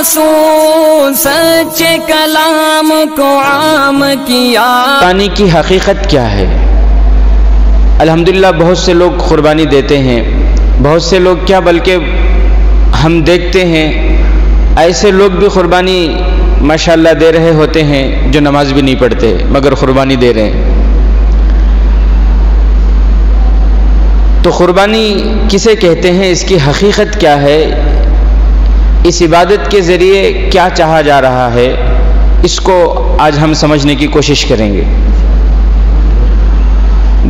رسول سچے کلام کو عام کیا۔ قربانی کی حقیقت کیا ہے؟ الحمدللہ بہت سے لوگ قربانی دیتے ہیں، بہت سے لوگ کیا بلکہ ہم دیکھتے ہیں ایسے لوگ بھی قربانی ماشاءاللہ دے رہے ہوتے ہیں جو نماز بھی نہیں پڑھتے مگر قربانی دے رہے ہیں۔ تو قربانی کسے کہتے ہیں، اس کی حقیقت کیا ہے، اس عبادت کے ذریعے کیا چاہا جا رہا ہے، اس کو آج ہم سمجھنے کی کوشش کریں گے۔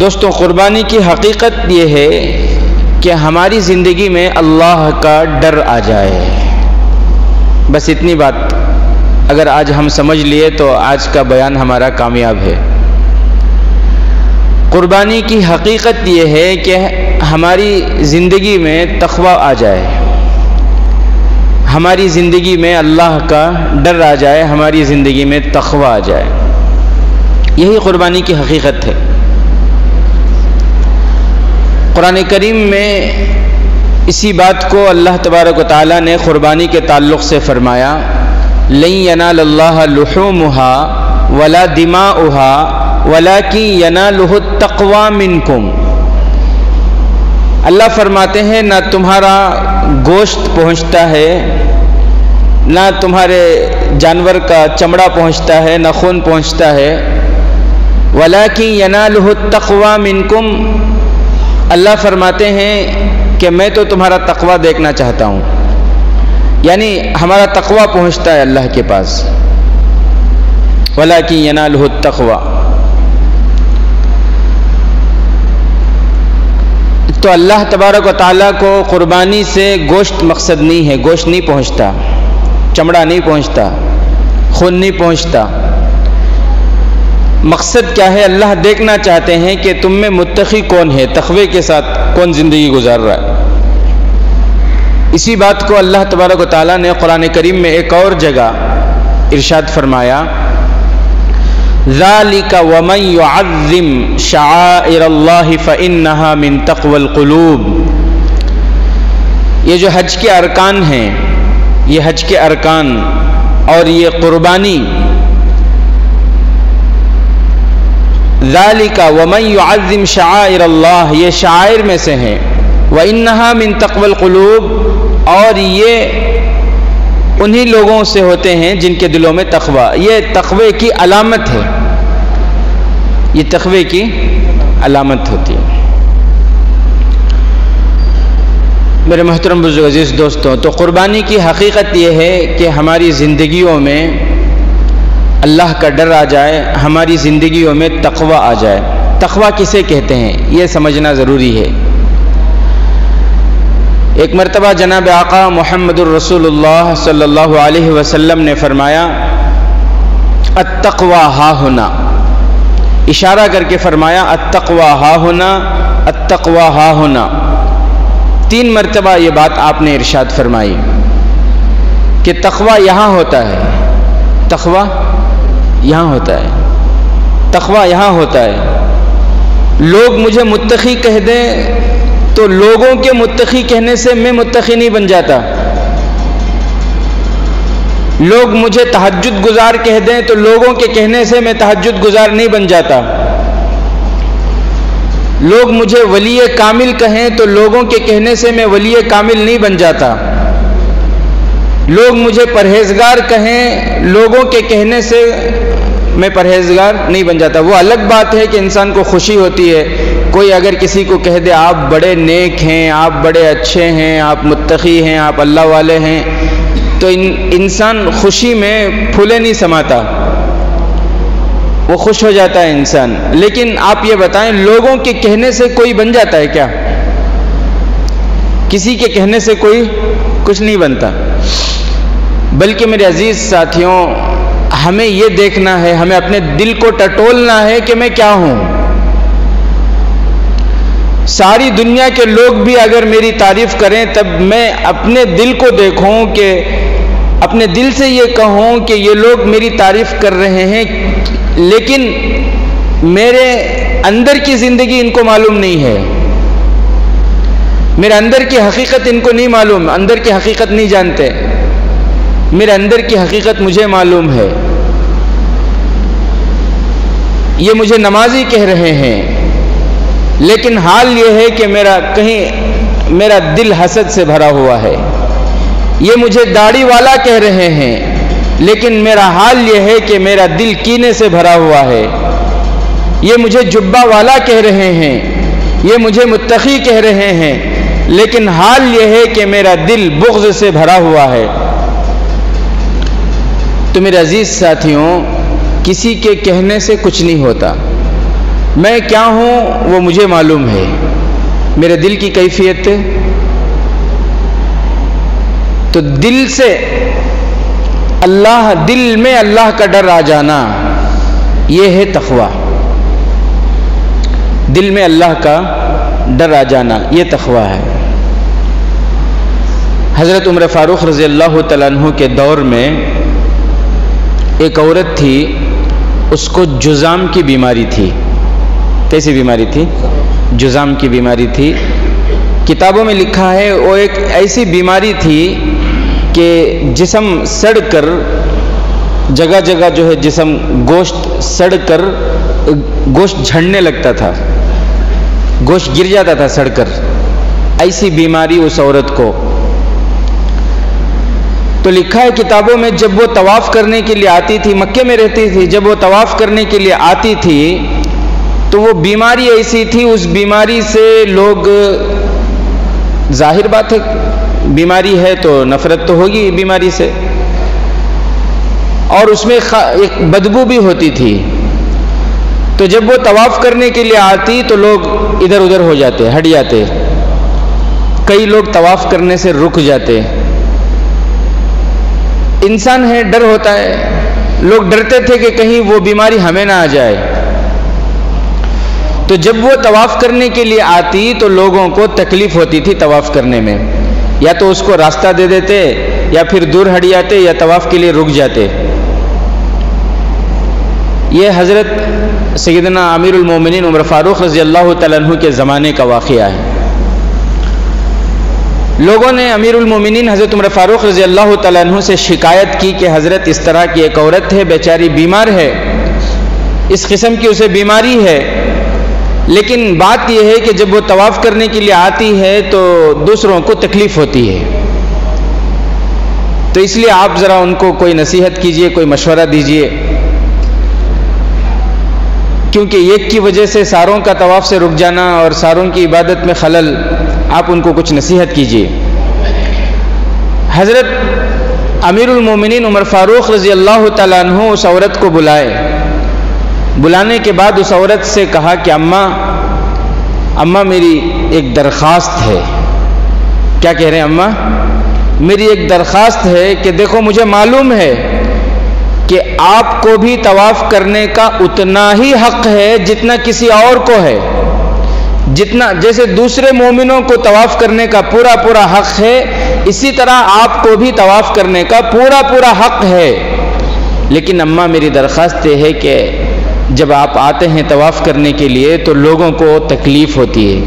دوستوں، قربانی کی حقیقت یہ ہے کہ ہماری زندگی میں اللہ کا ڈر آ جائے، بس اتنی بات اگر آج ہم سمجھ لیے تو آج کا بیان ہمارا کامیاب ہے۔ قربانی کی حقیقت یہ ہے کہ ہماری زندگی میں تقوی آ جائے، ہماری زندگی میں اللہ کا ڈر آ جائے، ہماری زندگی میں تقوی آ جائے، یہی قربانی کی حقیقت ہے۔ قرآن کریم میں اسی بات کو اللہ تبارک و تعالیٰ نے قربانی کے تعلق سے فرمایا، لن ینال اللہ لحومها ولا دماؤها ولکن ینالہ التقوی منکم۔ اللہ فرماتے ہیں نہ تمہارا گوشت پہنچتا ہے، نہ تمہارے جانور کا چمڑا پہنچتا ہے، نہ خون پہنچتا ہے، ولکن ینالہ التقوی منکم۔ اللہ فرماتے ہیں کہ میں تو تمہارا تقوی دیکھنا چاہتا ہوں، یعنی ہمارا تقوی پہنچتا ہے اللہ کے پاس، وَلَكِنْ يَنَالُهُ التَّقْوَى۔ تو اللہ تبارک و تعالیٰ کو قربانی سے گوشت مقصد نہیں ہے، گوشت نہیں پہنچتا، چمڑا نہیں پہنچتا، خون نہیں پہنچتا۔ مقصد کیا ہے؟ اللہ دیکھنا چاہتے ہیں کہ تم میں متقی کون ہے، تقوی کے ساتھ کون زندگی گزار رہا ہے۔ اسی بات کو اللہ تبارک و تعالیٰ نے قرآن کریم میں ایک اور جگہ ارشاد فرمایا، ذَلِكَ وَمَنْ يُعَظِّمْ شَعَائِرَ اللَّهِ فَإِنَّهَا مِنْ تَقْوَى الْقُلُوبِ۔ یہ جو حج کے ارکان ہیں، یہ حج کے ارکان اور یہ قربانی، ذَلِكَ وَمَنْ يُعَظِّمْ شَعَائِرَ اللَّهِ، یہ شعائر میں سے ہیں، وَإِنَّهَا مِنْ تَقْوَى الْقُلُوبِ، اور یہ انہی لوگوں سے ہوتے ہیں جن کے دلوں میں تقوی، یہ تقوی کی علامت ہے، یہ تقوی کی علامت ہوتی ہے۔ میرے محترم بزرگ عزیز دوستوں، تو قربانی کی حقیقت یہ ہے کہ ہماری زندگیوں میں اللہ کا ڈر آ جائے، ہماری زندگیوں میں تقوی آ جائے۔ تقوی کسے کہتے ہیں یہ سمجھنا ضروری ہے۔ ایک مرتبہ جناب آقا محمد الرسول اللہ صلی اللہ علیہ وسلم نے فرمایا، التقوی ہا ہنا، اشارہ کر کے فرمایا التقوی ہا ہنا، التقوی ہا ہنا۔ 3 مرتبہ یہ بات آپ نے ارشاد فرمائی کہ تقوی یہاں ہوتا ہے، تقوی یہاں ہوتا ہے، تقوی یہاں ہوتا ہے۔ لوگ مجھے متقی کہہ دیں تو لوگوں کے متقی کہنے سے میں متقی نہیں بن جاتا، لوگ مجھے تہجد گزار کہہ دیں تو لوگوں کے کہنے سے میں تہجد گزار نہیں بن جاتا، لوگ مجھے ولی کامل کہیں تو لوگوں کے کہنے سے میں ولی کامل نہیں بن جاتا، لوگ مجھے پرہیزگار کہیں لوگوں کے کہنے سے میں پرہیزگار نہیں بن جاتا۔ وہ الگ بات ہے کہ انسان کو خوشی ہوتی ہے، کوئی اگر کسی کو کہہ دے آپ بڑے نیک ہیں، آپ بڑے اچھے ہیں، آپ متقی ہیں، آپ اللہ والے ہیں، تو انسان خوشی میں پھولے نہیں سماتا، وہ خوش ہو جاتا ہے انسان۔ لیکن آپ یہ بتائیں لوگوں کے کہنے سے کوئی بن جاتا ہے کیا؟ کسی کے کہنے سے کوئی کچھ نہیں بنتا۔ بلکہ میرے عزیز ساتھیوں، ہمیں یہ دیکھنا ہے، ہمیں اپنے دل کو ٹٹولنا ہے کہ میں کیا ہوں۔ ساری دنیا کے لوگ بھی اگر میری تعریف کریں تب میں اپنے دل کو دیکھوں کہ اپنے دل سے یہ کہوں کہ یہ لوگ میری تعریف کر رہے ہیں، لیکن میرے اندر کی زندگی ان کو معلوم نہیں ہے، میرے اندر کی حقیقت ان کو نہیں معلوم، اندر کی حقیقت نہیں جانتے۔ میرے اندر کی حقیقت مجھے معلوم ہے. یہ مجھے نمازی کہہ رہے ہیں، لیکن حال یہ ہے کہ میرا دل حسد سے بھرا ہوا ہے. یہ مجھے داڑھی والا کہہ رہے ہیں، لیکن میرا حال یہ ہے کہ میرا دل کینے سے بھرا ہوا ہے. یہ مجھے جبہ والا کہہ رہے ہیں، یہ مجھے متقی کہہ رہے ہیں، لیکن حال یہ ہے کہ میرا دل بغض سے بھرا ہوا ہے. تو میرے عزیز ساتھیوں، کسی کے کہنے سے کچھ نہیں ہوتا. میں کیا ہوں وہ مجھے معلوم ہے، میرے دل کی کیفیت. تو دل میں اللہ کا ڈر آ جانا، یہ ہے تقویٰ. دل میں اللہ کا ڈر آ جانا یہ تقویٰ ہے. حضرت عمر فاروق رضی اللہ تعالیٰ عنہ کے دور میں ایک عورت تھی، اس کو جذام کی بیماری تھی. کیسی بیماری تھی؟ جذام کی بیماری تھی. کتابوں میں لکھا ہے وہ ایک ایسی بیماری تھی کہ جسم سڑ کر جگہ جگہ جو ہے جسم گوشت سڑ کر گوشت جھڑنے لگتا تھا، گوشت گر جاتا تھا سڑ کر. ایسی بیماری اس عورت کو. تو لکھا ہے کتابوں میں جب وہ طواف کرنے کے لیے آتی تھی، مکے میں رہتی تھی، جب وہ طواف کرنے کے لیے آتی تھی تو وہ بیماری ایسی تھی، اس بیماری سے لوگ، ظاہر بات ہے بیماری ہے تو نفرت تو ہوگی بیماری سے، اور اس میں ایک بدبو بھی ہوتی تھی. تو جب وہ طواف کرنے کے لیے آتی تو لوگ ادھر ادھر ہو جاتے، ہٹ جاتے. کئی لوگ طواف کرنے سے رک جاتے. انسان ہے، ڈر ہوتا ہے. لوگ ڈرتے تھے کہ کہیں وہ بیماری ہمیں نہ آ جائے. تو جب وہ طواف کرنے کے لیے آتی تو لوگوں کو تکلیف ہوتی تھی طواف کرنے میں. یا تو اس کو راستہ دے دیتے، یا پھر دور ہٹ جاتے، یا طواف کے لیے رک جاتے. یہ حضرت سیدنا امیر المومنین عمر فاروق رضی اللہ تعالیٰ عنہ کے زمانے کا واقعہ ہے. لوگوں نے امیر المومنین حضرت عمر فاروق رضی اللہ تعالیٰ عنہ سے شکایت کی کہ حضرت اس طرح کی ایک عورت ہے، بیچاری بیمار ہے، اس قسم کی اسے بیماری ہے، لیکن بات یہ ہے کہ جب وہ طواف کرنے کے لیے آتی ہے تو دوسروں کو تکلیف ہوتی ہے. تو اس لیے آپ ذرا ان کو کوئی نصیحت کیجئے، کوئی مشورہ دیجئے، کیونکہ ایک کی وجہ سے ساروں کا طواف سے رک جانا اور ساروں کی عبادت میں خلل. آپ ان کو کچھ نصیحت کیجئے. حضرت امیر المومنین عمر فاروق رضی اللہ تعالیٰ عنہ اس عورت کو بلائے. بلانے کے بعد اس عورت سے کہا کہ اماں میری ایک درخواست ہے. کیا کہہ رہے ہیں؟ اماں میری ایک درخواست ہے کہ دیکھو مجھے معلوم ہے کہ آپ کو بھی طواف کرنے کا اتنا ہی حق ہے جتنا کسی اور کو ہے. جتنا جیسے دوسرے مومنوں کو طواف کرنے کا پورا حق ہے، اسی طرح آپ کو بھی طواف کرنے کا پورا حق ہے. لیکن اماں میری درخواست یہ ہے کہ جب آپ آتے ہیں طواف کرنے کے لیے تو لوگوں کو تکلیف ہوتی ہے،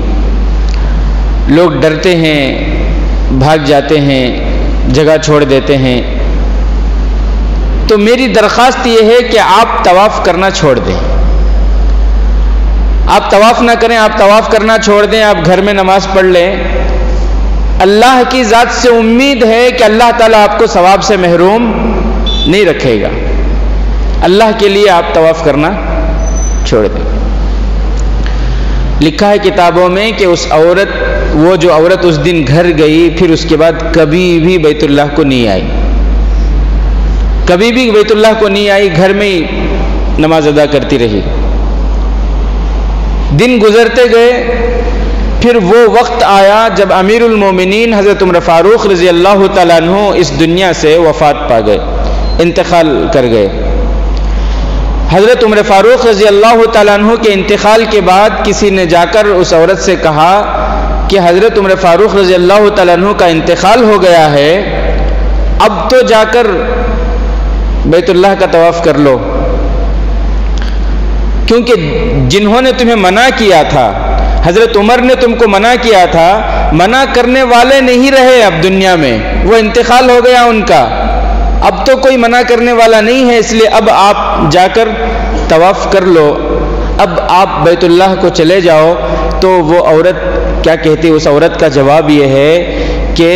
لوگ ڈرتے ہیں، بھاگ جاتے ہیں، جگہ چھوڑ دیتے ہیں. تو میری درخواست یہ ہے کہ آپ طواف کرنا چھوڑ دیں. آپ طواف نہ کریں، آپ طواف کرنا چھوڑ دیں، آپ گھر میں نماز پڑھ لیں. اللہ کی ذات سے امید ہے کہ اللہ تعالیٰ آپ کو ثواب سے محروم نہیں رکھے گا. اللہ کے لیے آپ طواف کرنا چھوڑ دیں. لکھا ہے کتابوں میں کہ وہ جو عورت اس دن گھر گئی، پھر اس کے بعد کبھی بھی بیت اللہ کو نہیں آئی. کبھی بھی بیت اللہ کو نہیں آئی، گھر میں ہی نماز ادا کرتی رہی. دن گزرتے گئے، پھر وہ وقت آیا جب امیر المومنین حضرت عمر فاروق رضی اللہ تعالیٰ عنہ اس دنیا سے وفات پا گئے، انتقال کر گئے. حضرت عمر فاروق رضی اللہ تعالیٰ عنہ کے انتقال کے بعد کسی نے جا کر اس عورت سے کہا کہ حضرت عمر فاروق رضی اللہ تعالیٰ عنہ کا انتقال ہو گیا ہے، اب تو جا کر بیت اللہ کا طواف کر لو، کیونکہ جنہوں نے تمہیں منع کیا تھا، حضرت عمر نے تم کو منع کیا تھا، منع کرنے والے نہیں رہے اب دنیا میں، وہ انتقال ہو گیا ان کا. اب تو کوئی منع کرنے والا نہیں ہے، اس لیے اب آپ جا کر طواف کر لو، اب آپ بیت اللہ کو چلے جاؤ۔ تو وہ عورت کیا کہتی؟ اس عورت کا جواب یہ ہے کہ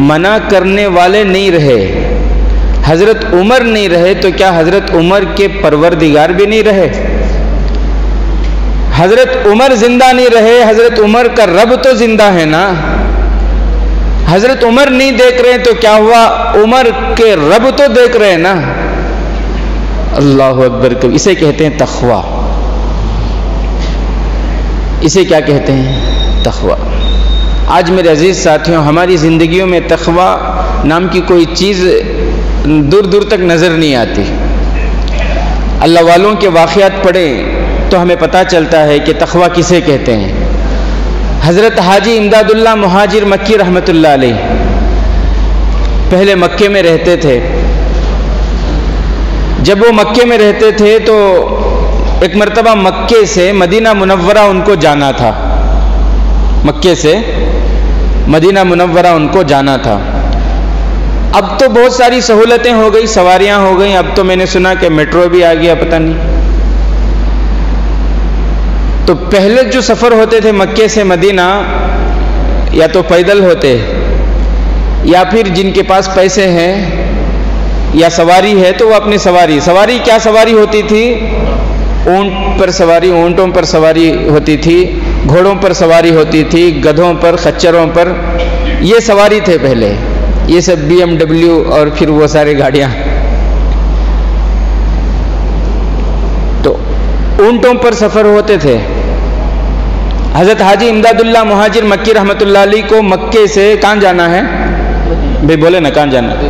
منع کرنے والے نہیں رہے، حضرت عمر نہیں رہے تو کیا حضرت عمر کے پروردگار بھی نہیں رہے؟ حضرت عمر زندہ نہیں رہے، حضرت عمر کا رب تو زندہ ہے نا۔ حضرت عمر نہیں دیکھ رہے تو کیا ہوا؟ عمر کے رب تو دیکھ رہے نا۔ اللہ اکبر، اسے کہتے ہیں تقویٰ۔ اسے کیا کہتے ہیں؟ تقویٰ۔ آج میرے عزیز ساتھیوں، ہماری زندگیوں میں تقویٰ نام کی کوئی چیز دور دور تک نظر نہیں آتی۔ اللہ والوں کے واقعات پڑھیں تو ہمیں پتہ چلتا ہے کہ تقویٰ کسے کہتے ہیں۔ حضرت حاجی امداد اللہ مہاجر مکی رحمۃ اللہ علیہ پہلے مکے میں رہتے تھے۔ جب وہ مکے میں رہتے تھے تو ایک مرتبہ مکے سے مدینہ منورہ ان کو جانا تھا، مکے سے مدینہ منورہ ان کو جانا تھا۔ اب تو بہت ساری سہولتیں ہو گئی، سواریاں ہو گئیں، اب تو میں نے سنا کہ میٹرو بھی آ گیا، پتہ نہیں۔ تو پہلے جو سفر ہوتے تھے مکے سے مدینہ، یا تو پیدل ہوتے یا پھر جن کے پاس پیسے ہیں یا سواری ہے تو وہ اپنی سواری کیا سواری ہوتی تھی؟ اونٹ پر سواری، اونٹوں پر سواری ہوتی تھی، گھوڑوں پر سواری ہوتی تھی، گدھوں پر، خچروں پر، یہ سواری تھے پہلے۔ یہ سب BMW اور پھر وہ سارے گاڑیاں، تو اونٹوں پر سفر ہوتے تھے۔ حضرت حاجی امداد اللہ مہاجر مکی رحمۃ اللہ علیہ کو مکے سے کہاں جانا ہے؟ بھائی بولے نا، کہاں جانا ہے؟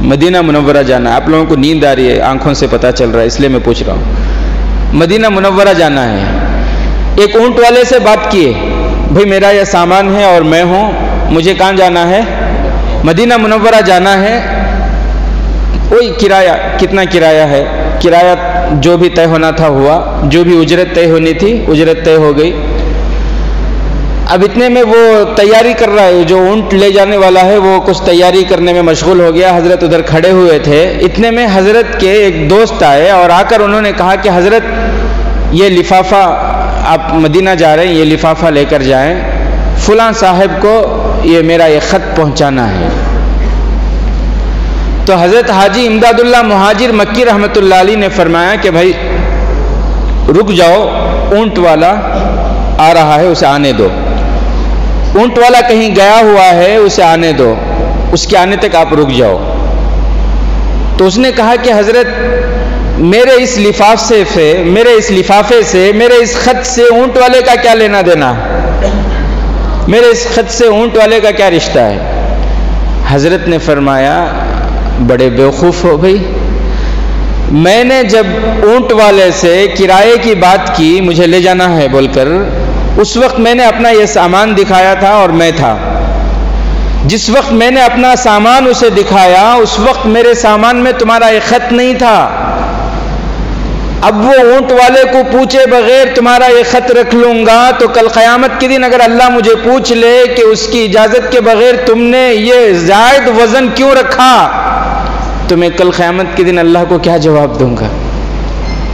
مدینہ منورہ جانا ہے۔ آپ لوگوں کو نیند آ رہی ہے، آنکھوں سے پتہ چل رہا ہے، اس لیے میں پوچھ رہا ہوں۔ مدینہ منورہ جانا ہے۔ ایک اونٹ والے سے بات کیے، بھائی میرا یہ سامان ہے اور میں ہوں، مجھے کہاں جانا ہے؟ مدینہ منورہ جانا ہے۔ وہی کرایہ، کتنا کرایہ ہے؟ کرایہ جو بھی طے ہونا تھا ہوا، جو بھی اجرت طے ہونی تھی اجرت طے ہو گئی۔ اب اتنے میں وہ تیاری کر رہا ہے، جو اونٹ لے جانے والا ہے وہ کچھ تیاری کرنے میں مشغول ہو گیا۔ حضرت ادھر کھڑے ہوئے تھے، اتنے میں حضرت کے ایک دوست آئے اور آ کر انہوں نے کہا کہ حضرت یہ لفافہ، آپ مدینہ جا رہے ہیں، یہ لفافہ لے کر جائیں، فلاں صاحب کو یہ میرا یہ خط پہنچانا ہے۔ تو حضرت حاجی امداد اللہ مہاجر مکی رحمۃ اللہ علیہ نے فرمایا کہ بھائی رک جاؤ، اونٹ والا آ رہا ہے، اسے آنے دو۔ اونٹ والا کہیں گیا ہوا ہے، اسے آنے دو، اس کے آنے تک آپ رک جاؤ۔ تو اس نے کہا کہ حضرت میرے اس لفافے سے، میرے اس خط سے اونٹ والے کا کیا لینا دینا؟ میرے اس خط سے اونٹ والے کا کیا رشتہ ہے؟ حضرت نے فرمایا بڑے بیوقوف ہو بھائی، میں نے جب اونٹ والے سے کرائے کی بات کی، مجھے لے جانا ہے بول کر، اس وقت میں نے اپنا یہ سامان دکھایا تھا اور میں تھا۔ جس وقت میں نے اپنا سامان اسے دکھایا، اس وقت میرے سامان میں تمہارا یہ خط نہیں تھا۔ اب وہ اونٹ والے کو پوچھے بغیر تمہارا یہ خط رکھ لوں گا تو کل قیامت کے دن اگر اللہ مجھے پوچھ لے کہ اس کی اجازت کے بغیر تم نے یہ زائد وزن کیوں رکھا، تو میں کل قیامت کے دن اللہ کو کیا جواب دوں گا؟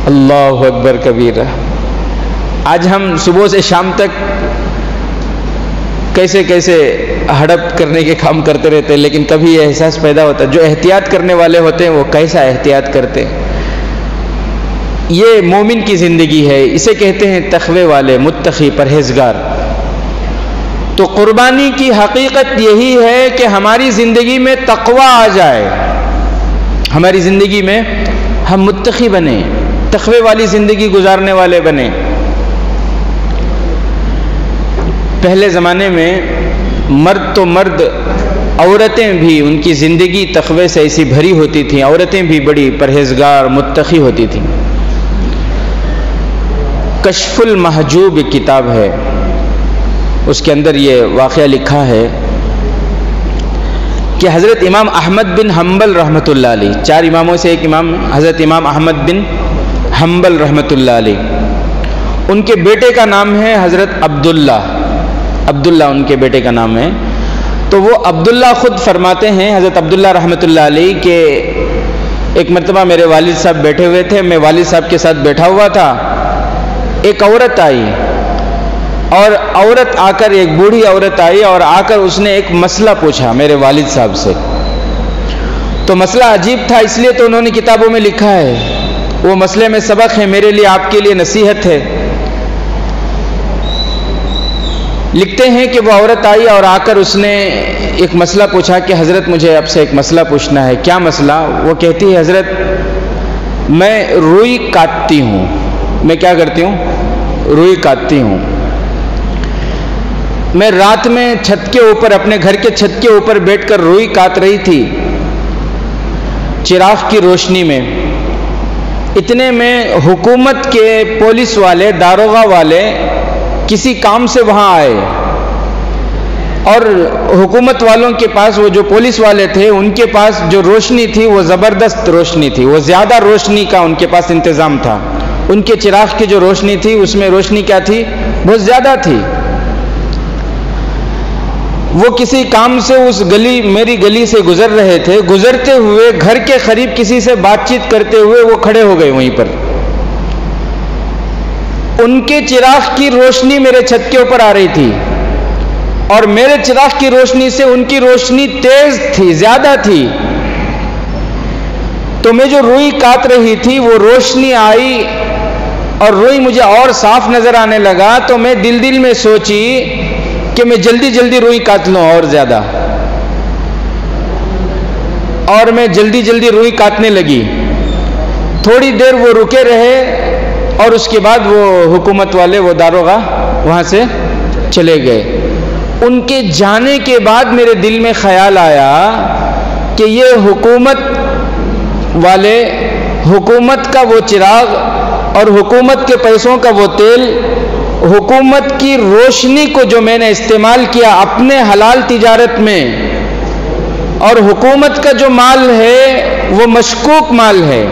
اللہ اکبر کبیرہ۔ آج ہم صبح سے شام تک کیسے کیسے ہڑپ کرنے کے کام کرتے رہتے ہیں، لیکن کبھی یہ احساس پیدا ہوتا ہے جو احتیاط کرنے والے ہوتے ہیں وہ کیسا احتیاط کرتے ہیں۔ یہ مومن کی زندگی ہے، اسے کہتے ہیں تقوی والے، متقی، پرہیزگار۔ تو قربانی کی حقیقت یہی ہے کہ ہماری زندگی میں تقوی آ جائے، ہماری زندگی میں ہم متقی بنیں، تقوی والی زندگی گزارنے والے بنیں۔ پہلے زمانے میں مرد تو مرد، عورتیں بھی ان کی زندگی تقوی سے ایسی بھری ہوتی تھیں، عورتیں بھی بڑی پرہیزگار متقی ہوتی تھیں۔ کشف المحجوب ایک کتاب ہے، اس کے اندر یہ واقعہ لکھا ہے کہ حضرت امام احمد بن حنبل رحمۃ اللہ علیہ، 4 اماموں سے ایک امام حضرت امام احمد بن حنبل رحمۃ اللہ علیہ، ان کے بیٹے کا نام ہے حضرت عبداللہ ان کے بیٹے کا نام ہے۔ تو وہ عبداللہ خود فرماتے ہیں، حضرت عبداللہ رحمۃ اللہ علیہ، کہ ایک مرتبہ میرے والد صاحب بیٹھے ہوئے تھے، میں والد صاحب کے ساتھ بیٹھا ہوا تھا، ایک عورت آئی، اور عورت آ کر، ایک بوڑھی عورت آئی اور آ کر اس نے ایک مسئلہ پوچھا میرے والد صاحب سے۔ تو مسئلہ عجیب تھا، اس لیے تو انہوں نے کتابوں میں لکھا ہے، وہ مسئلے میں سبق ہے، میرے لیے، آپ کے لیے نصیحت ہے۔ لکھتے ہیں کہ وہ عورت آئی اور آ کر اس نے ایک مسئلہ پوچھا کہ حضرت مجھے آپ سے ایک مسئلہ پوچھنا ہے۔ کیا مسئلہ؟ وہ کہتی ہے حضرت میں روئی کاٹتی ہوں۔ میں کیا کرتی ہوں؟ روئی کاٹتی ہوں۔ میں رات میں چھت کے اوپر، اپنے گھر کے چھت کے اوپر بیٹھ کر روئی کاٹ رہی تھی چراغ کی روشنی میں۔ اتنے میں حکومت کے پولیس والے، داروغہ والے کسی کام سے وہاں آئے، اور حکومت والوں کے پاس، وہ جو پولیس والے تھے ان کے پاس جو روشنی تھی وہ زبردست روشنی تھی، وہ زیادہ روشنی کا ان کے پاس انتظام تھا۔ ان کے چراغ کی جو روشنی تھی اس میں روشنی کیا تھی؟ بہت زیادہ تھی۔ وہ کسی کام سے اس گلی، میری گلی سے گزر رہے تھے، گزرتے ہوئے گھر کے قریب کسی سے بات چیت کرتے ہوئے وہ کھڑے ہو گئے وہیں پر۔ ان کے چراغ کی روشنی میرے چھت کے اوپر آ رہی تھی، اور میرے چراغ کی روشنی سے ان کی روشنی تیز تھی، زیادہ تھی۔ تو میں جو روئی کاٹ رہی تھی وہ روشنی آئی اور روئی مجھے اور صاف نظر آنے لگا، تو میں دل میں سوچی کہ میں جلدی جلدی روئی کاٹ لوں اور زیادہ، اور میں جلدی جلدی روئی کاٹنے لگی۔ تھوڑی دیر وہ رکے رہے اور اس کے بعد وہ حکومت والے، وہ داروغہ وہاں سے چلے گئے۔ ان کے جانے کے بعد میرے دل میں خیال آیا کہ یہ حکومت والے، حکومت کا وہ چراغ اور حکومت کے پیسوں کا وہ تیل، حکومت کی روشنی کو جو میں نے استعمال کیا اپنے حلال تجارت میں، اور حکومت کا جو مال ہے وہ مشکوک مال ہے،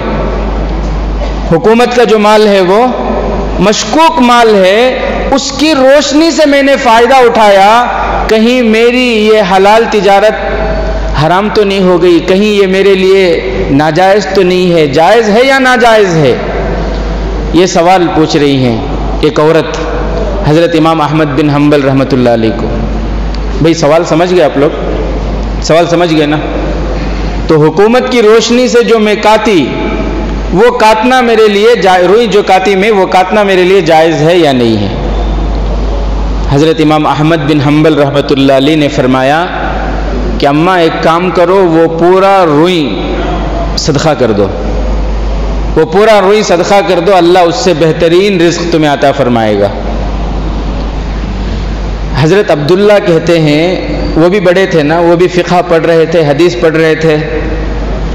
حکومت کا جو مال ہے وہ مشکوک مال ہے، اس کی روشنی سے میں نے فائدہ اٹھایا۔ کہیں میری یہ حلال تجارت حرام تو نہیں ہو گئی، کہیں یہ میرے لیے ناجائز تو نہیں ہے، جائز ہے یا ناجائز ہے؟ یہ سوال پوچھ رہی ہیں ایک عورت حضرت امام احمد بن حنبل رحمۃ اللہ علیہ کو۔ بھئی سوال سمجھ گئے آپ لوگ؟ سوال سمجھ گئے نا؟ تو حکومت کی روشنی سے جو میں کاٹی، وہ کاٹنا میرے لیے، روئی جو کاٹی میں، وہ کاٹنا میرے لیے جائز ہے یا نہیں ہے؟ حضرت امام احمد بن حنبل رحمۃ اللہ علیہ نے فرمایا کہ اماں ایک کام کرو، وہ پورا روئی صدقہ کر دو، وہ پورا روئی صدقہ کر دو، اللہ اس سے بہترین رزق تمہیں عطا فرمائے گا۔ حضرت عبداللہ کہتے ہیں، وہ بھی بڑے تھے نا، وہ بھی فقہ پڑھ رہے تھے، حدیث پڑھ رہے تھے،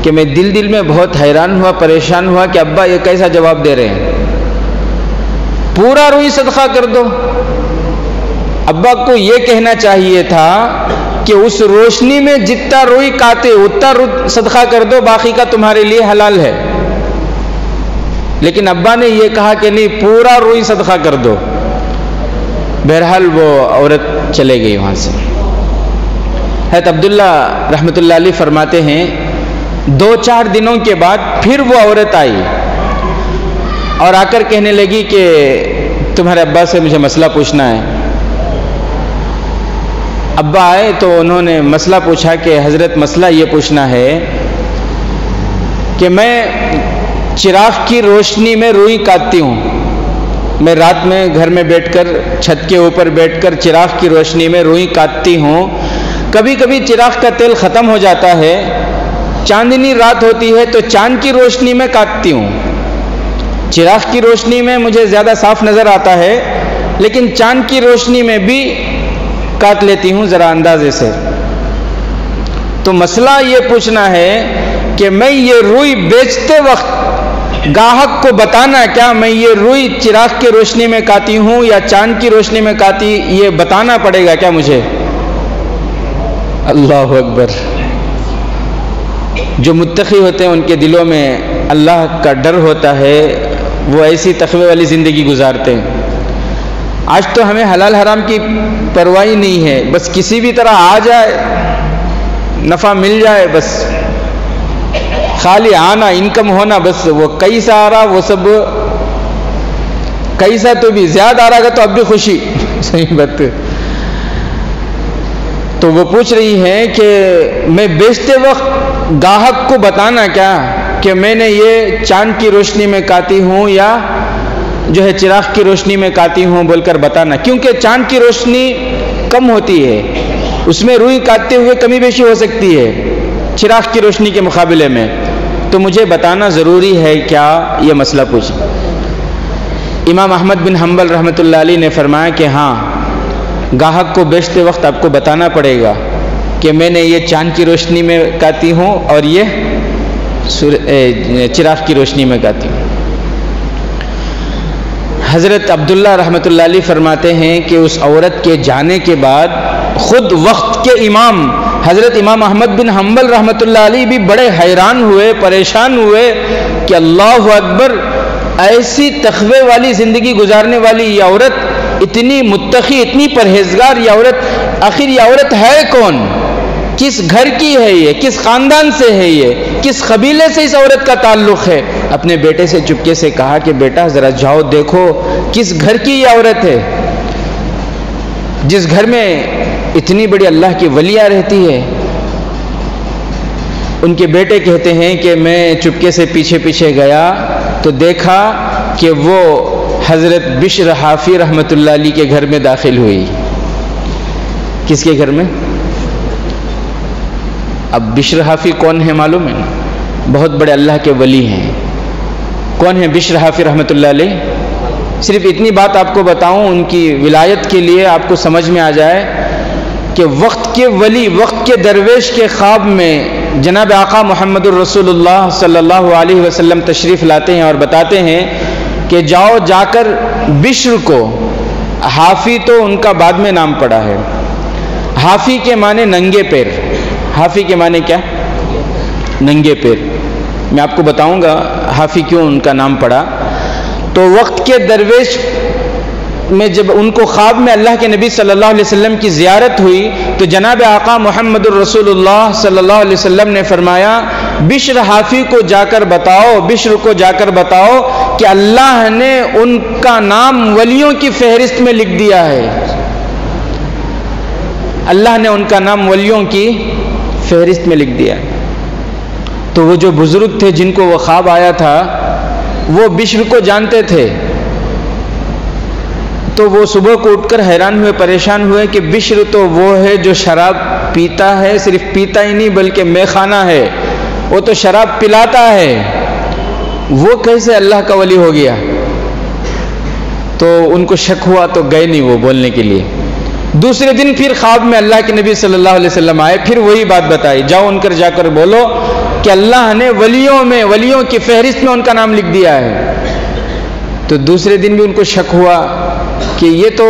کہ میں دل میں بہت حیران ہوا، پریشان ہوا کہ ابا یہ کیسا جواب دے رہے ہیں، پورا روئی صدقہ کر دو۔ ابا کو یہ کہنا چاہیے تھا کہ اس روشنی میں جتنا روئی کاٹے اتنا صدقہ کر دو، باقی کا تمہارے لیے حلال ہے، لیکن ابا نے یہ کہا کہ نہیں، پورا روئی صدقہ کر دو۔ بہرحال وہ عورت چلے گئی وہاں سے۔ حضرت عبداللہ رحمۃ اللہ علیہ فرماتے ہیں 2-4 دنوں کے بعد پھر وہ عورت آئی اور آ کر کہنے لگی کہ تمہارے ابا سے مجھے مسئلہ پوچھنا ہے۔ ابا آئے تو انہوں نے مسئلہ پوچھا کہ حضرت مسئلہ یہ پوچھنا ہے کہ میں چراغ کی روشنی میں روئی کاٹتی ہوں، میں رات میں گھر میں بیٹھ کر، چھت کے اوپر بیٹھ کر چراغ کی روشنی میں روئی کاٹتی ہوں، کبھی کبھی چراغ کا تیل ختم ہو جاتا ہے، چاندنی رات ہوتی ہے تو چاند کی روشنی میں کاٹتی ہوں، چراغ کی روشنی میں مجھے زیادہ صاف نظر آتا ہے، لیکن چاند کی روشنی میں بھی کاٹ لیتی ہوں ذرا اندازے سے۔ تو مسئلہ یہ پوچھنا ہے کہ میں یہ روئی بیچتے وقت گاہک کو بتانا، کیا میں یہ روئی چراغ کی روشنی میں کاٹی ہوں یا چاند کی روشنی میں کاٹی، یہ بتانا پڑے گا کیا مجھے؟ اللہ اکبر۔ جو متقی ہوتے ہیں ان کے دلوں میں اللہ کا ڈر ہوتا ہے، وہ ایسی تقوی والی زندگی گزارتے ہیں۔ آج تو ہمیں حلال حرام کی پرواہ نہیں ہے، بس کسی بھی طرح آ جائے، نفع مل جائے، بس خالی آنا، انکم ہونا، بس وہ کیسا آ رہا، وہ سب کیسا تو بھی زیادہ آ رہا گا تو اب بھی خوشی. صحیح بات. تو وہ پوچھ رہی ہیں کہ میں بیچتے وقت گاہک کو بتانا کیا کہ میں نے یہ چاند کی روشنی میں کاتی ہوں یا جو ہے چراغ کی روشنی میں کاتی ہوں بول کر بتانا، کیونکہ چاند کی روشنی کم ہوتی ہے، اس میں روئی کاٹتے ہوئے کمی بیشی ہو سکتی ہے چراغ کی روشنی کے مقابلے میں، تو مجھے بتانا ضروری ہے کیا، یہ مسئلہ پوچھیں. امام احمد بن حنبل رحمۃ اللہ علیہ نے فرمایا کہ ہاں، گاہک کو بیچتے وقت آپ کو بتانا پڑے گا کہ میں نے یہ چاند کی روشنی میں کاتی ہوں اور یہ چراغ کی روشنی میں کاتی ہوں. حضرت عبداللہ رحمۃ اللہ علیہ فرماتے ہیں کہ اس عورت کے جانے کے بعد خود وقت کے امام حضرت امام احمد بن حنبل رحمۃ اللہ علیہ بھی بڑے حیران ہوئے، پریشان ہوئے کہ اللہ اکبر، ایسی تقوی والی زندگی گزارنے والی یہ عورت، اتنی متقی، اتنی پرہیزگار یہ عورت، آخر یہ عورت ہے کون، کس گھر کی ہے یہ، کس خاندان سے ہے یہ، کس قبیلے سے اس عورت کا تعلق ہے. اپنے بیٹے سے چپکے سے کہا کہ بیٹا ذرا جاؤ دیکھو کس گھر کی یہ عورت ہے، جس گھر میں اتنی بڑی اللہ کی ولیہ رہتی ہے. ان کے بیٹے کہتے ہیں کہ میں چپکے سے پیچھے پیچھے گیا تو دیکھا کہ وہ حضرت بشر حافی رحمۃ اللہ علیہ کے گھر میں داخل ہوئی. کس کے گھر میں؟ اب بشر حافی کون ہے معلوم ہے؟ بہت بڑے اللہ کے ولی ہیں. کون ہیں بشر حافی رحمۃ اللہ علیہ؟ صرف اتنی بات آپ کو بتاؤں ان کی ولایت کے لیے آپ کو سمجھ میں آ جائے کہ وقت کے ولی، وقت کے درویش کے خواب میں جناب آقا محمد الرسول اللہ صلی اللہ علیہ وسلم تشریف لاتے ہیں اور بتاتے ہیں کہ جاؤ جا کر بشر کو، حافی تو ان کا بعد میں نام پڑا ہے، حافی کے معنی ننگے پیر. حافی کے معنی کیا؟ ننگے پیر. میں آپ کو بتاؤں گا حافی کیوں ان کا نام پڑا. تو وقت کے درویش میں جب ان کو خواب میں اللہ کے نبی صلی اللہ علیہ وسلم کی زیارت ہوئی تو جناب آقا محمد الرسول اللہ صلی اللہ علیہ وسلم نے فرمایا بشر حافی کو جا کر بتاؤ، بشر کو جا کر بتاؤ کہ اللہ نے ان کا نام ولیوں کی فہرست میں لکھ دیا ہے. اللہ نے ان کا نام ولیوں کی فہرست میں لکھ دیا. تو وہ جو بزرگ تھے جن کو وہ خواب آیا تھا وہ بشر کو جانتے تھے، تو وہ صبح کو اٹھ کر حیران ہوئے، پریشان ہوئے کہ بشر تو وہ ہے جو شراب پیتا ہے، صرف پیتا ہی نہیں بلکہ میخانہ ہے، وہ تو شراب پلاتا ہے، وہ کیسے اللہ کا ولی ہو گیا. تو ان کو شک ہوا تو گئے نہیں وہ بولنے کے لیے. دوسرے دن پھر خواب میں اللہ کے نبی صلی اللہ علیہ وسلم آئے، پھر وہی بات بتائی، جاؤ ان کر جا کر بولو کہ اللہ نے ولیوں کی فہرست میں ان کا نام لکھ دیا ہے. تو دوسرے دن بھی ان کو شک ہوا کہ یہ تو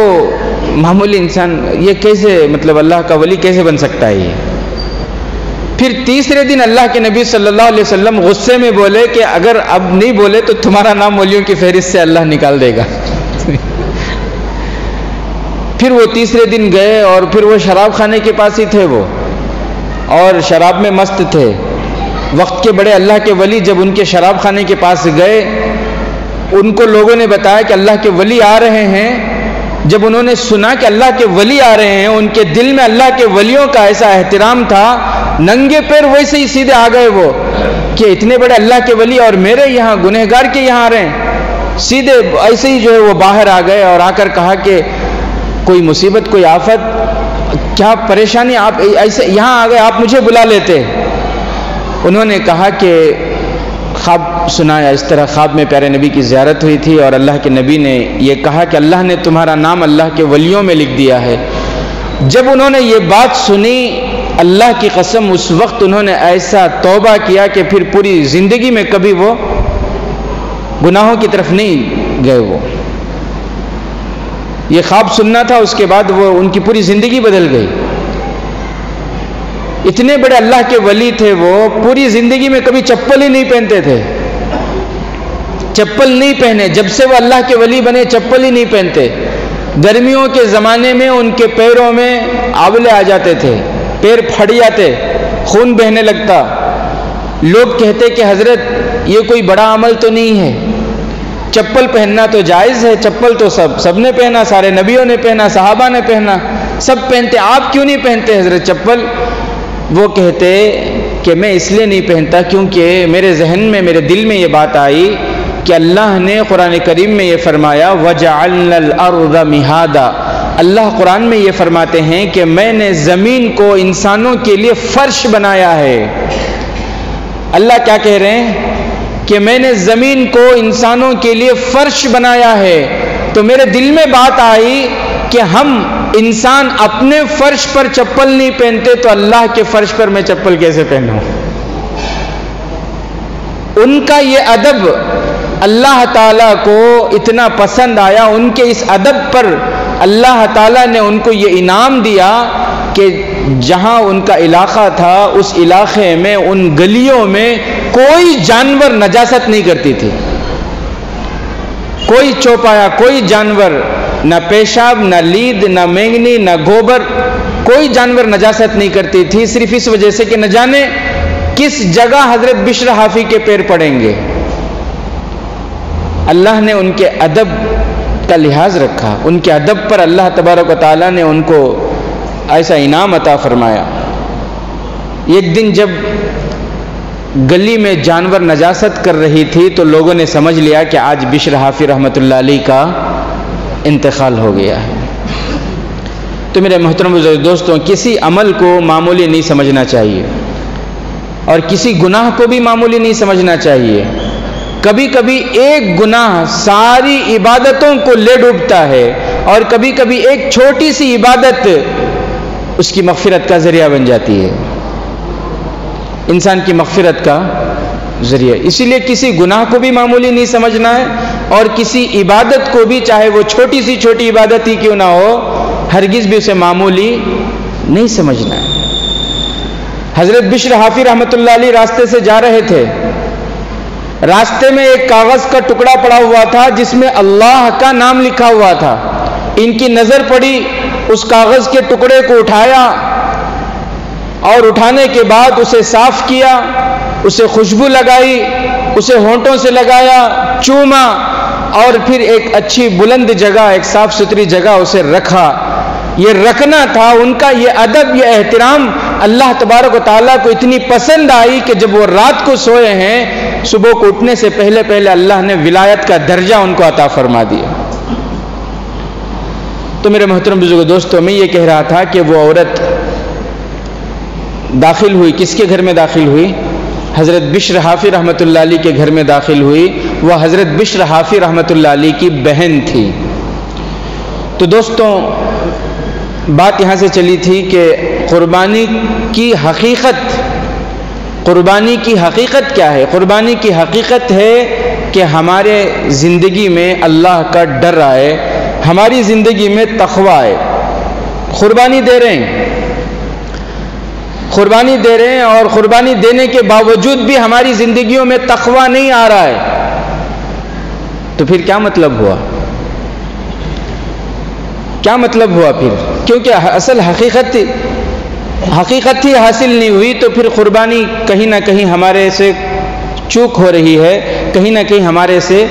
معمولی انسان، یہ کیسے مطلب اللہ کا ولی کیسے بن سکتا ہے یہ. پھر تیسرے دن اللہ کے نبی صلی اللہ علیہ وسلم غصے میں بولے کہ اگر اب نہیں بولے تو تمہارا نام ولیوں کی فہرست سے اللہ نکال دے گا. پھر وہ تیسرے دن گئے اور پھر وہ شراب خانے کے پاس ہی تھے وہ، اور شراب میں مست تھے. وقت کے بڑے اللہ کے ولی جب ان کے شراب خانے کے پاس گئے، ان کو لوگوں نے بتایا کہ اللہ کے ولی آ رہے ہیں. جب انہوں نے سنا کہ اللہ کے ولی آ رہے ہیں، ان کے دل میں اللہ کے ولیوں کا ایسا احترام تھا، ننگے پیر ویسے ہی سیدھے آ گئے وہ کہ اتنے بڑے اللہ کے ولی اور میرے یہاں گنہگار کے یہاں آ رہے ہیں. سیدھے ایسے ہی جو ہے وہ باہر آ گئے اور آ کر کہا کہ کوئی مصیبت، کوئی آفت، کیا پریشانی، آپ ایسے یہاں آ گئے، آپ مجھے بلا لیتے. انہوں نے کہا کہ خواب سنایا، اس طرح خواب میں پیارے نبی کی زیارت ہوئی تھی اور اللہ کے نبی نے یہ کہا کہ اللہ نے تمہارا نام اللہ کے ولیوں میں لکھ دیا ہے. جب انہوں نے یہ بات سنی، اللہ کی قسم اس وقت انہوں نے ایسا توبہ کیا کہ پھر پوری زندگی میں کبھی وہ گناہوں کی طرف نہیں گئے. وہ یہ خواب سننا تھا، اس کے بعد وہ ان کی پوری زندگی بدل گئی. اتنے بڑے اللہ کے ولی تھے، وہ پوری زندگی میں کبھی چپل ہی نہیں پہنتے تھے، چپل نہیں پہنے. جب سے وہ اللہ کے ولی بنے چپل ہی نہیں پہنتے. گرمیوں کے زمانے میں ان کے پیروں میں آولے آ جاتے تھے، پیر پھٹ جاتے، خون بہنے لگتا۔ لوگ کہتے کہ حضرت یہ کوئی بڑا عمل تو نہیں ہے، چپل پہننا تو جائز ہے، چپل تو سب نے پہنا، سارے نبیوں نے پہنا، صحابہ نے پہنا، سب پہنتے، آپ کیوں نہیں پہنتے حضرت چپل؟ وہ کہتے کہ میں اس لیے نہیں پہنتا کیونکہ میرے ذہن میں، میرے دل میں یہ بات آئی کہ اللہ نے قرآن کریم میں یہ فرمایا وَجَعَلْنَا الْأَرْضَ مِهَادًا، اللہ قرآن میں یہ فرماتے ہیں کہ میں نے زمین کو انسانوں کے لیے فرش بنایا ہے۔ اللہ کیا کہہ رہے ہیں کہ میں نے زمین کو انسانوں کے لیے فرش بنایا ہے۔ تو میرے دل میں بات آئی کہ ہم انسان اپنے فرش پر چپل نہیں پہنتے تو اللہ کے فرش پر میں چپل کیسے پہنوں؟ ان کا یہ ادب اللہ تعالیٰ کو اتنا پسند آیا، ان کے اس ادب پر اللہ تعالیٰ نے ان کو یہ انعام دیا کہ جہاں ان کا علاقہ تھا اس علاقے میں، ان گلیوں میں کوئی جانور نجاست نہیں کرتی تھی، کوئی چوپایا، کوئی جانور، نہ پیشاب، نہ لید، نہ مینگنی، نہ گوبر، کوئی جانور نجاست نہیں کرتی تھی، صرف اس وجہ سے کہ نہ جانے کس جگہ حضرت بشر حافی کے پیر پڑیں گے۔ اللہ نے ان کے ادب کا لحاظ رکھا، ان کے ادب پر اللہ تبارک و تعالیٰ نے ان کو ایسا انعام عطا فرمایا۔ ایک دن جب گلی میں جانور نجاست کر رہی تھی تو لوگوں نے سمجھ لیا کہ آج بشر حافی رحمۃ اللہ علیہ کا انتقال ہو گیا ہے۔ تو میرے محترم دوستوں، کسی عمل کو معمولی نہیں سمجھنا چاہیے اور کسی گناہ کو بھی معمولی نہیں سمجھنا چاہیے۔ کبھی کبھی ایک گناہ ساری عبادتوں کو لے ڈوبتا ہے اور کبھی کبھی ایک چھوٹی سی عبادت اس کی مغفرت کا ذریعہ بن جاتی ہے، انسان کی مغفرت کا ذریعہ۔ اسی لیے کسی گناہ کو بھی معمولی نہیں سمجھنا ہے اور کسی عبادت کو بھی، چاہے وہ چھوٹی سی چھوٹی عبادت ہی کیوں نہ ہو، ہرگز بھی اسے معمولی نہیں سمجھنا ہے۔ حضرت بشر حافی رحمۃ اللہ علیہ راستے سے جا رہے تھے، راستے میں ایک کاغذ کا ٹکڑا پڑا ہوا تھا جس میں اللہ کا نام لکھا ہوا تھا۔ ان کی نظر پڑی، اس کاغذ کے ٹکڑے کو اٹھایا اور اٹھانے کے بعد اسے صاف کیا، اسے خوشبو لگائی، اسے ہونٹوں سے لگایا، چوما اور پھر ایک اچھی بلند جگہ، ایک صاف ستھری جگہ اسے رکھا۔ یہ رکھنا تھا ان کا، یہ ادب، یہ احترام اللہ تبارک و تعالیٰ کو اتنی پسند آئی کہ جب وہ رات کو سوئے ہیں، صبح کو اٹھنے سے پہلے پہلے اللہ نے ولایت کا درجہ ان کو عطا فرما دیا۔ تو میرے محترم بزرگ دوستوں، میں یہ کہہ رہا تھا کہ وہ عورت داخل ہوئی، کس کے گھر میں داخل ہوئی؟ حضرت بشر حافی رحمۃ اللہ علیہ کے گھر میں داخل ہوئی۔ وہ حضرت بشر حافی رحمۃ اللہ علیہ کی بہن تھی۔ تو دوستوں، بات یہاں سے چلی تھی کہ قربانی کی حقیقت کیا ہے؟ قربانی کی حقیقت ہے کہ ہمارے زندگی میں اللہ کا ڈر آئے، ہماری زندگی میں تقوی آئے۔ قربانی دے رہے ہیں اور قربانی دینے کے باوجود بھی ہماری زندگیوں میں تقوی نہیں آ رہا ہے، تو پھر کیا مطلب ہوا؟ کیا مطلب ہوا پھر؟ کیونکہ اصل حقیقت ہی حاصل نہیں ہوئی، تو پھر قربانی کہیں نہ کہیں ہمارے سے چوک ہو رہی ہے، کہیں نہ کہیں ہمارے سے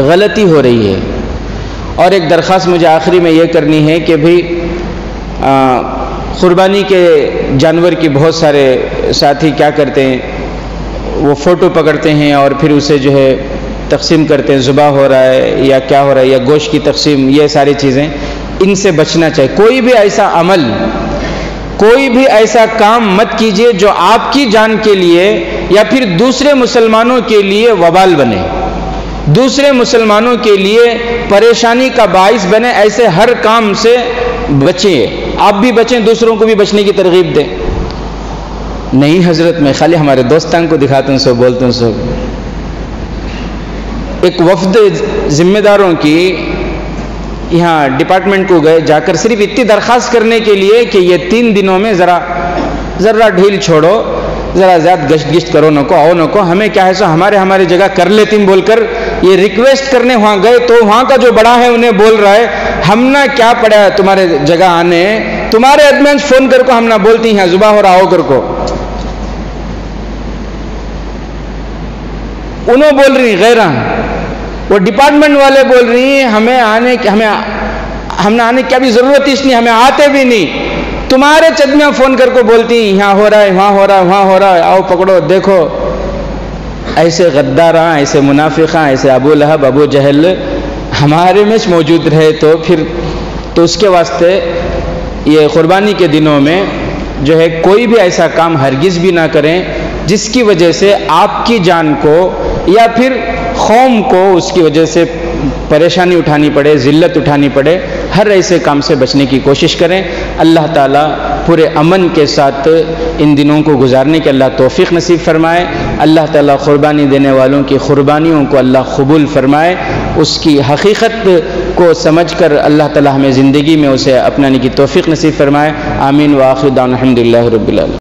غلطی ہو رہی ہے۔ اور ایک درخواست مجھے آخری میں یہ کرنی ہے کہ بھئی قربانی کے جانور کی بہت سارے ساتھی کیا کرتے ہیں، وہ فوٹو پکڑتے ہیں اور پھر اسے جو ہے تقسیم کرتے ہیں، ذبح ہو رہا ہے یا کیا ہو رہا ہے، یا گوشت کی تقسیم، یہ ساری چیزیں، ان سے بچنا چاہیے۔ کوئی بھی ایسا عمل، کوئی بھی ایسا کام مت کیجئے جو آپ کی جان کے لیے یا پھر دوسرے مسلمانوں کے لیے وبال بنے، دوسرے مسلمانوں کے لیے پریشانی کا باعث بنے۔ ایسے ہر کام سے بچیں، آپ بھی بچیں، دوسروں کو بھی بچنے کی ترغیب دیں۔ نہیں حضرت، میں خالی ہمارے دوستان کو دکھاتا ہوں، سو بولتا ہوں، سو ایک وفد ذمہ داروں کی یہاں ڈپارٹمنٹ کو گئے، جا کر صرف اتنی درخواست کرنے کے لیے کہ یہ 3 دنوں میں ذرا ڈھیل چھوڑو، ذرا زیادہ گشت کرو نکو، آؤ نکو، ہمیں کیا ہے سو ہمارے جگہ کر لیتی بول کر یہ ریکویسٹ کرنے وہاں گئے، تو وہاں کا جو بڑا ہے انہیں بول رہا ہے ہم نہ کیا پڑا تمہارے جگہ آنے، تمہارے ادمین فون کر کو ہم نہ بولتی ہیں زباں ہو رہا ہو کر کو، انہوں بول رہی غیرہ، وہ ڈپارٹمنٹ والے بول رہی ہیں ہمیں آنے کی ابھی ضرورت اس نہیں، ہمیں آتے بھی نہیں، تمہارے چدمیاں فون کر کو بولتی ہیں یہاں ہو رہا ہے، وہاں ہو رہا ہے، وہاں ہو رہا ہے، آؤ پکڑو دیکھو۔ ایسے غداراں، ایسے منافقاں، ایسے ابو لہب ابو جہل ہمارے میں موجود رہے تو اس کے واسطے یہ قربانی کے دنوں میں جو ہے کوئی بھی ایسا کام ہرگز بھی نہ کریں جس کی وجہ سے آپ کی جان کو یا پھر قوم کو اس کی وجہ سے پریشانی اٹھانی پڑے، ذلت اٹھانی پڑے۔ ہر ایسے کام سے بچنے کی کوشش کریں۔ اللہ تعالیٰ پورے امن کے ساتھ ان دنوں کو گزارنے کے اللہ توفیق نصیب فرمائے۔ اللہ تعالیٰ قربانی دینے والوں کی قربانیوں کو اللہ قبول فرمائے، اس کی حقیقت کو سمجھ کر اللہ تعالیٰ ہمیں زندگی میں اسے اپنانے کی توفیق نصیب فرمائے۔ آمین وآخر دعوانا الحمدللہ رب العالمین۔